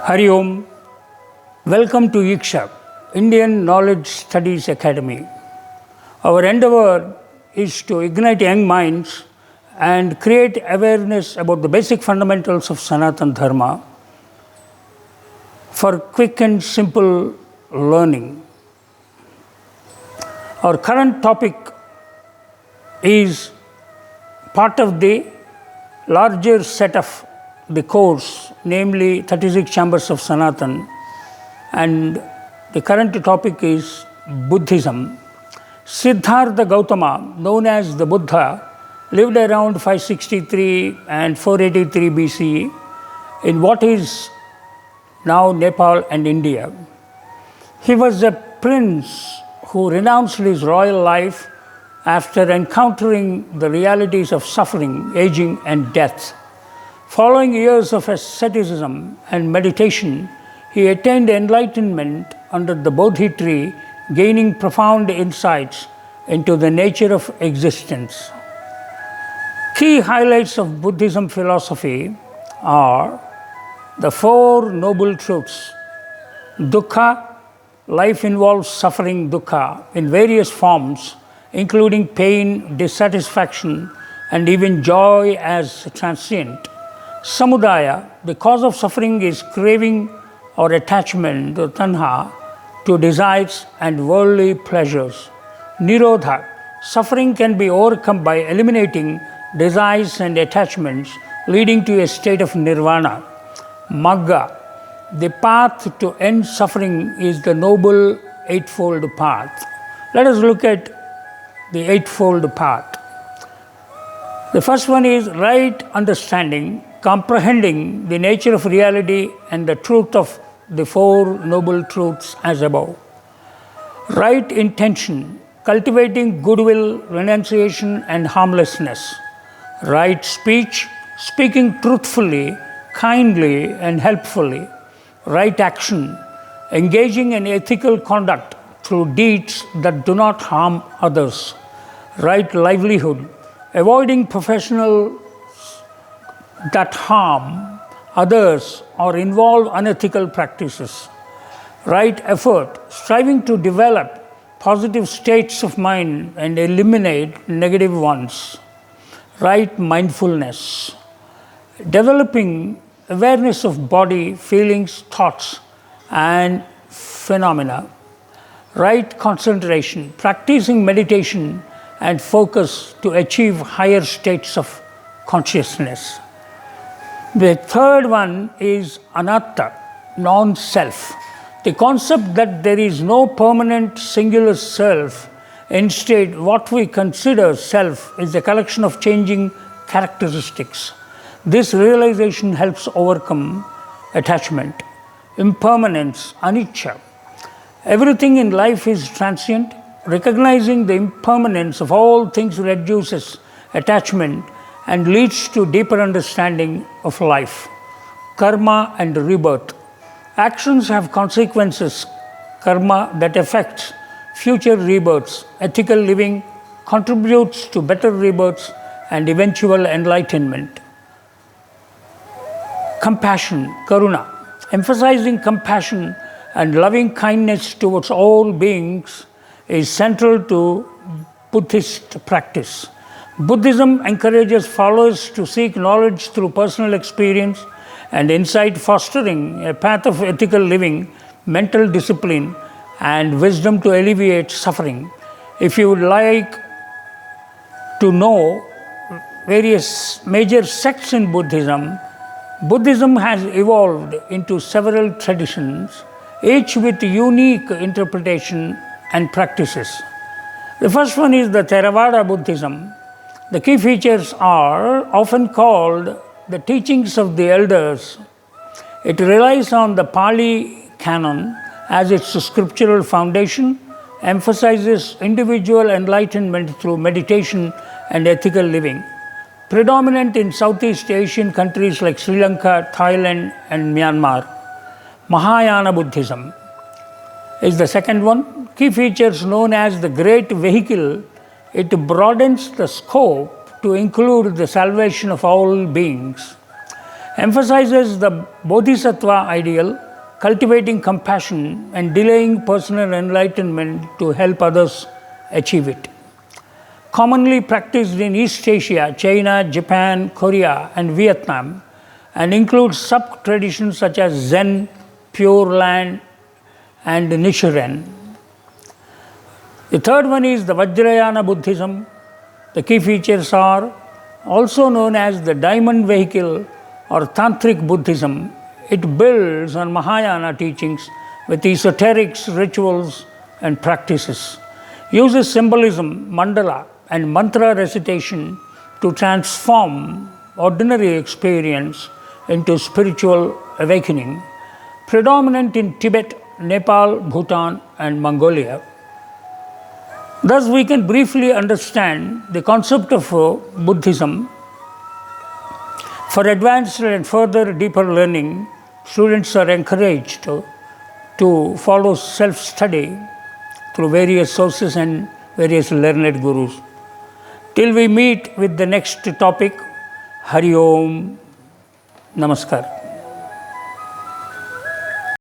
Hari Om. Welcome to IKSA, Indian Knowledge Studies Academy. Our endeavor is to ignite young minds and create awareness about the basic fundamentals of Sanatana Dharma for quick and simple learning. Our current topic is part of the larger set of the course, namely 36 Chambers of Sanatan, and the current topic is Buddhism. Siddhartha Gautama, known as the Buddha, lived around 563 and 483 BC in what is now Nepal and India. He was a prince who renounced his royal life after encountering the realities of suffering, aging, and death. Following years of asceticism and meditation, he attained enlightenment under the Bodhi tree, gaining profound insights into the nature of existence. Key highlights of Buddhism philosophy are the Four Noble Truths. Dukkha, life involves suffering dukkha in various forms, including pain, dissatisfaction, and even joy as transient. Samudaya, the cause of suffering is craving or attachment, tanha, to desires and worldly pleasures. Nirodha, suffering can be overcome by eliminating desires and attachments, leading to a state of nirvana. Magga, the path to end suffering is the noble eightfold path. Let us look at the eightfold path. The first one is right understanding, comprehending the nature of reality and the truth of the Four Noble Truths as above. Right intention, cultivating goodwill, renunciation, and harmlessness. Right speech, speaking truthfully, kindly, and helpfully. Right action, engaging in ethical conduct through deeds that do not harm others. Right livelihood, avoiding professional that harm others or involve unethical practices. Right effort, striving to develop positive states of mind and eliminate negative ones. Right mindfulness, developing awareness of body, feelings, thoughts, and phenomena. Right concentration, practicing meditation and focus to achieve higher states of consciousness. The third one is anatta, non-self. The concept that there is no permanent singular self. Instead, what we consider self is a collection of changing characteristics. This realization helps overcome attachment. Impermanence, anicca. Everything in life is transient. Recognizing the impermanence of all things reduces attachment and leads to deeper understanding of life. Karma and rebirth. Actions have consequences, karma, that affects future rebirths. Ethical living contributes to better rebirths and eventual enlightenment. Compassion, karuna. Emphasizing compassion and loving kindness towards all beings is central to Buddhist practice. Buddhism encourages followers to seek knowledge through personal experience and insight, fostering a path of ethical living, mental discipline, and wisdom to alleviate suffering. If you would like to know various major sects in Buddhism, Buddhism has evolved into several traditions, each with unique interpretation and practices. The first one is the Theravada Buddhism. The key features are often called the teachings of the elders. It relies on the Pali canon as its scriptural foundation, emphasizes individual enlightenment through meditation and ethical living. Predominant in Southeast Asian countries like Sri Lanka, Thailand, and Myanmar. Mahayana Buddhism is the second one. Key features known as the Great Vehicle. It broadens the scope to include the salvation of all beings. emphasizes the Bodhisattva ideal, cultivating compassion and delaying personal enlightenment to help others achieve it. Commonly practiced in East Asia, China, Japan, Korea, and Vietnam, and includes sub-traditions such as Zen, Pure Land, and Nichiren. The third one is the Vajrayana Buddhism. The key features are also known as the diamond vehicle or Tantric Buddhism. It builds on Mahayana teachings with esoterics, rituals, and practices. Uses symbolism, mandala, and mantra recitation to transform ordinary experience into spiritual awakening. Predominant in Tibet, Nepal, Bhutan, and Mongolia. Thus, we can briefly understand the concept of Buddhism. For advanced and further deeper learning, students are encouraged to follow self-study through various sources and various learned gurus. Till we meet with the next topic, Hari Om, Namaskar.